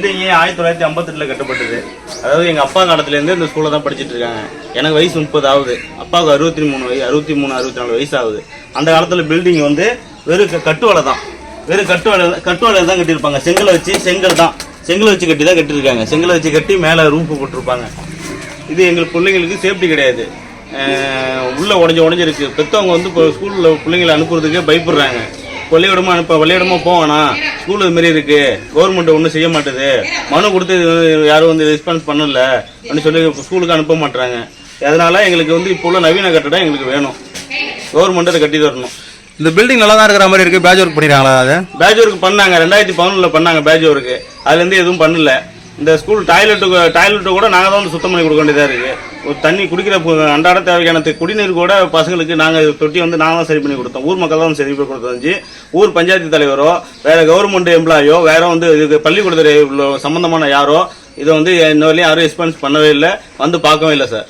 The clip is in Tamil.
பில்டிங் 1952 கட்டப்பட்டது. அதாவது எங்க அப்பா காலத்துல இருந்து இந்த ஸ்கூல்ல தான் படிச்சிட்டு இருக்காங்க. எனக்கு வயசு 30 ஆகுது, அப்பாவுக்கு 63 வயசு ஆகுது. அந்த காலத்துல பில்டிங் வந்து வெறும் கட்டுவலை தான், வெறும் கட்டுவலை தான் கட்டியிருப்பாங்க. செங்கலை வச்சு கட்டி தான் கட்டியிருக்காங்க. செங்கலை வச்சு கட்டி மேலே ரூஃப் போட்டிருப்பாங்க. இது எங்களுக்கு பிள்ளைங்களுக்கு சேஃப்டி கிடையாது. உள்ள உடஞ்சிருக்கு. பெற்றவங்க வந்து இப்போ ஸ்கூலில் பிள்ளைங்களை அனுப்புறதுக்கே பயப்படுறாங்க. பள்ளியிடமா போவானா, ஸ்கூல் இது மாதிரி இருக்கு, கவர்மெண்ட் ஒன்றும் செய்ய மாட்டேது, மனு கொடுத்து யாரும் வந்து ரெஸ்பான்ஸ் பண்ணல அப்படின்னு சொல்லி ஸ்கூலுக்கு அனுப்ப மாட்டாங்க. அதனால எங்களுக்கு வந்து இப்போ உள்ள நவீன கட்டடம் எங்களுக்கு வேணும், கவர்மெண்ட் அதை கட்டி தரணும். இந்த பில்டிங் நல்லா தான் இருக்கிற மாதிரி இருக்கு. பேட்ச் ஒர்க் பண்ணிடுறாங்களா? அது பேட்ச் ஒர்க் பண்ணாங்க, 2011 பண்ணாங்க பேட்ச் ஒர்க். அதுலேருந்து எதுவும் பண்ணல. இந்த ஸ்கூல் டாய்லெட்டு கூட நாங்கள் தான் வந்து சுத்தம் பண்ணி கொடுக்க வேண்டியதாக இருக்குது. ஒரு தண்ணி குடிக்கிற அன்றாட தேவையான குடிநீர் கூட பசங்களுக்கு நாங்கள் தொட்டி வந்து நாங்கள் தான் சரி பண்ணி கொடுத்தோம். ஊர் மக்கள் தான் சரி பண்ணி கொடுத்தோம். ஊர் பஞ்சாயத்து தலைவரோ வேற கவர்மெண்ட் எம்ப்ளாயோ வேற வந்து இதுக்கு பள்ளிக்கூடத்தில் சம்பந்தமான யாரோ இதை வந்து இன்ன வரையும் யாரும் ரெஸ்பான்ஸ் பண்ணவே இல்லை, வந்து பார்க்கவே இல்லை சார்.